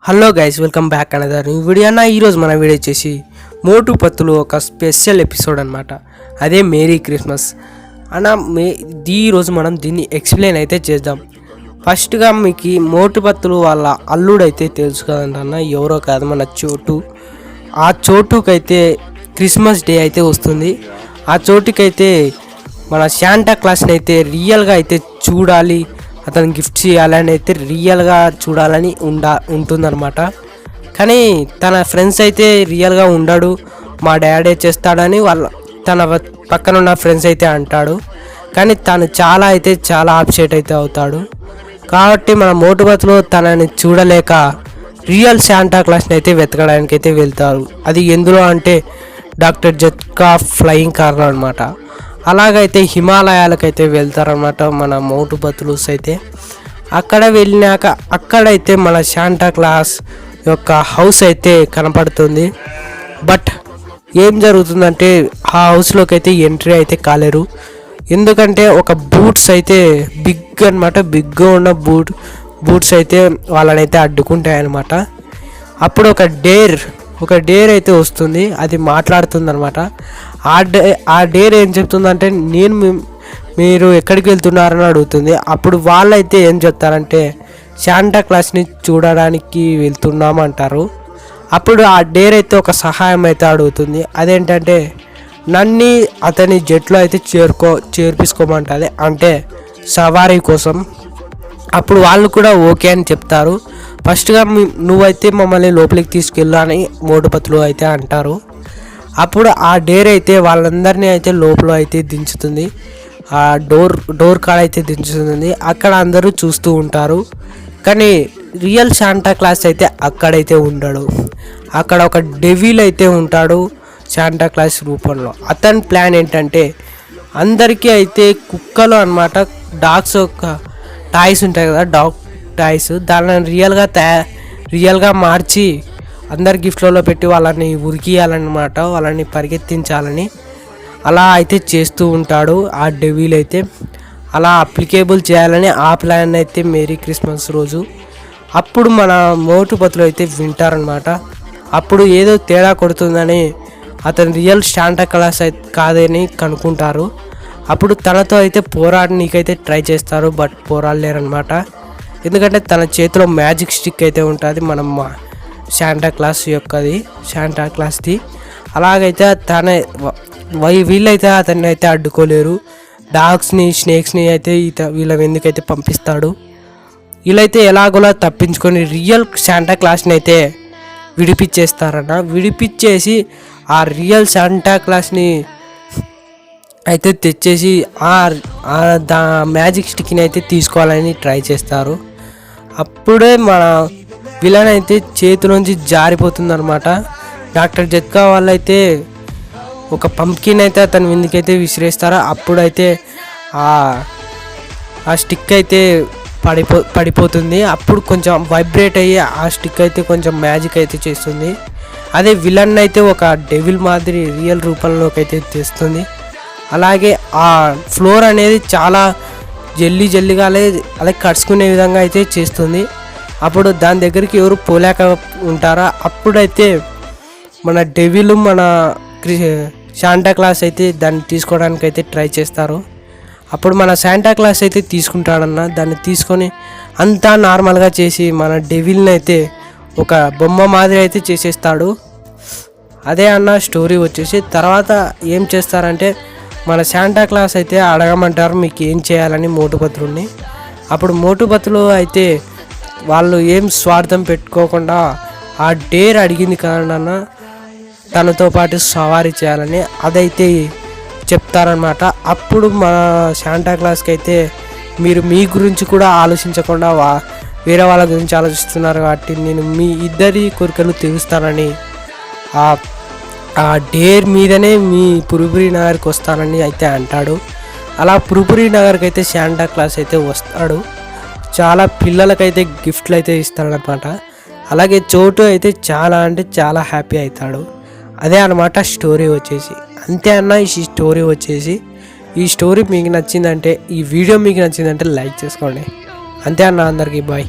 Hello guys, welcome back another video అన్న. ఈరోజు మన వీడియో వచ్చేసి మోటు పత్తులు ఒక స్పెషల్ ఎపిసోడ్ అనమాట. అదే మేరీ క్రిస్మస్ అన్న. ఈరోజు మనం దీన్ని ఎక్స్ప్లెయిన్ అయితే చేద్దాం. ఫస్ట్గా మీకు మోటు పత్తులు వాళ్ళ అల్లుడైతే తెలుసు కదండి అన్న, ఎవరో కాదు మన చోటు. ఆ చోటుకైతే క్రిస్మస్ డే అయితే వస్తుంది. ఆ చోటుకైతే మన శాంటా క్లాస్ని అయితే రియల్గా అయితే చూడాలి, అతను గిఫ్ట్స్ ఇవ్వాలని అయితే రియల్గా చూడాలని ఉంటుందన్నమాట. కానీ తన ఫ్రెండ్స్ అయితే రియల్గా ఉండడు, మా డాడీ చేస్తాడని తన పక్కన ఉన్న ఫ్రెండ్స్ అయితే అంటాడు. కానీ తను చాలా అప్సెట్ అయితే అవుతాడు. కాబట్టి మన మోటుబతులు తనని చూడలేక రియల్ శాంటా క్లాస్ని అయితే వెతకడానికి అయితే వెళ్తారు. అది ఎందులో అంటే డాక్టర్ జట్కా ఫ్లయింగ్ కార్లో అనమాట. అలాగైతే హిమాలయాలకైతే వెళ్తారనమాట మన మోటుబతులుస్ అయితే. అక్కడ వెళ్ళినాక అక్కడైతే మన శాంటా క్లాస్ యొక్క హౌస్ అయితే కనపడుతుంది. బట్ ఏం జరుగుతుందంటే ఆ హౌస్లోకి అయితే ఎంట్రీ అయితే కాలేరు. ఎందుకంటే ఒక బూట్స్ అయితే బిగ్ అనమాట, బిగ్గా ఉన్న బూట్స్ అయితే వాళ్ళనైతే అడ్డుకుంటాయి అనమాట. అప్పుడు ఒక డేర్ అయితే వస్తుంది, అది మాట్లాడుతుంది అనమాట. ఆ డేర్ ఏం చెప్తుందంటే మీరు ఎక్కడికి వెళ్తున్నారని అడుగుతుంది. అప్పుడు వాళ్ళైతే ఏం చెప్తారంటే శాంటా క్లాస్ని చూడడానికి వెళ్తున్నాం అంటారు. అప్పుడు ఆ డేర్ అయితే ఒక సహాయం అయితే అడుగుతుంది. అదేంటంటే నన్ను అతని జట్లో అయితే చేర్పించుకోమంటుంది, అంటే సవారీ కోసం. అప్పుడు వాళ్ళు కూడా ఓకే అని చెప్తారు. ఫస్ట్గా నువ్వైతే మమ్మల్ని లోపలికి తీసుకెళ్ళు అని మోటుపతులు అయితే అంటారు. అప్పుడు ఆ డేర్ అయితే వాళ్ళందరినీ అయితే లోపల అయితే దించుతుంది. ఆ డోర్ కాడ అయితే దించుతుంది. అక్కడ అందరూ చూస్తూ ఉంటారు. కానీ రియల్ శాంటా క్లాస్ అయితే అక్కడైతే ఉండడు. అక్కడ ఒక డెవిల్ అయితే ఉంటాడు శాంటా క్లాస్ రూపంలో. అతని ప్లాన్ ఏంటంటే అందరికీ అయితే కుక్కలు అనమాట, డాగ్స్ యొక్క టాయ్స్ ఉంటాయి కదా, డాగ్ టాయ్స్, దానిని రియల్గా మార్చి అందరి గిఫ్ట్లలో పెట్టి వాళ్ళని ఉరికియాలన్నమాట, వాళ్ళని పరిగెత్తించాలని అలా అయితే చేస్తూ ఉంటాడు ఆ డెవిల్ అయితే. అలా అప్లికేబుల్ చేయాలని ఆ ప్లాన్ అయితే మేరీ క్రిస్మస్ రోజు. అప్పుడు మన మోటుపతులు అయితే వింటారనమాట. అప్పుడు ఏదో తేడా కొడుతుందని అతను రియల్ శాంటా క్లాస్ అయితే కాదని కనుక్కుంటారు. అప్పుడు తనతో అయితే పోరాడనీకైతే ట్రై చేస్తారు, బట్ పోరాడలేరనమాట. ఎందుకంటే తన చేతిలో మ్యాజిక్ స్టిక్ అయితే ఉంటుంది మనం శాంటా క్లాస్ది. అలాగైతే వీళ్ళైతే అతన్ని అయితే అడ్డుకోలేరు. డాగ్స్ని, స్నేక్స్ని అయితే వీళ్ళ ఎందుకైతే పంపిస్తాడు. వీళ్ళైతే ఎలాగోలా తప్పించుకొని రియల్ శాంటా క్లాస్ని అయితే విడిపించేసి ఆ రియల్ శాంటా క్లాస్ని అయితే తెచ్చేసి ఆ మ్యాజిక్ స్టిక్ని అయితే తీసుకోవాలని ట్రై చేస్తారు. అప్పుడే మన విలన్ అయితే చేతిలోంచి జారిపోతుంది అనమాట. డాక్టర్ జట్కా వాళ్ళైతే ఒక పంప్కిన్ అయితే అతను ఎందుకైతే విసిరేస్తారో అప్పుడైతే ఆ స్టిక్ అయితే పడిపోతుంది. అప్పుడు కొంచెం వైబ్రేట్ అయ్యి ఆ స్టిక్ అయితే కొంచెం మ్యాజిక్ అయితే చేస్తుంది. అదే విలన్ అయితే ఒక డెవిల్ మాదిరి రియల్ రూపంలోకి అయితే తెస్తుంది. అలాగే ఆ ఫ్లోర్ అనేది చాలా జల్లిగా అలాగే కడుచుకునే విధంగా అయితే చేస్తుంది. అప్పుడు దాని దగ్గరికి ఎవరు పోలేక ఉంటారా, అప్పుడైతే మన డెవిల్ మన శాంటా క్లాస్ అయితే దాన్ని తీసుకోవడానికి అయితే ట్రై చేస్తారు. అప్పుడు మన శాంటా క్లాస్ అయితే తీసుకుంటాడన్న. దాన్ని తీసుకొని అంతా నార్మల్గా చేసి మన డెవిల్ని అయితే ఒక బొమ్మ మాదిరి అయితే చేసేస్తాడు. అదే అన్న స్టోరీ వచ్చేసి. తర్వాత ఏం చేస్తారంటే మన శాంటా క్లాస్ అయితే అడగమంటారు మీకు ఏం చేయాలని మోటుపతులుని. అప్పుడు మోటుపతులు అయితే వాళ్ళు ఏం స్వార్థం పెట్టుకోకుండా ఆ డేర్ అడిగింది కాదన్న తనతో పాటు సవారీ చేయాలని అదైతే చెప్తారనమాట. అప్పుడు మన శాంటా క్లాస్కి అయితే మీరు మీ గురించి కూడా ఆలోచించకుండా వేరే వాళ్ళ గురించి ఆలోచిస్తున్నారు కాబట్టి నేను మీ ఇద్దరి కోరికలు తీరుస్తానని ఆ డేర్ మీదనే మీ పురుపురి నగర్కి వస్తానని అయితే అంటాడు. అలా పురుపురి నగర్కి అయితే శాంటా క్లాస్ అయితే వస్తాడు. చాలా పిల్లలకైతే గిఫ్ట్లు అయితే ఇస్తాడనమాట. అలాగే చోటు అయితే చాలా హ్యాపీ అవుతాడు. అదే అనమాట స్టోరీ వచ్చేసి. అంతే అన్న ఈ స్టోరీ వచ్చేసి. ఈ స్టోరీ మీకు నచ్చిందంటే, ఈ వీడియో మీకు నచ్చిందంటే లైక్ చేసుకోండి. అంతే అన్న, అందరికీ బాయ్.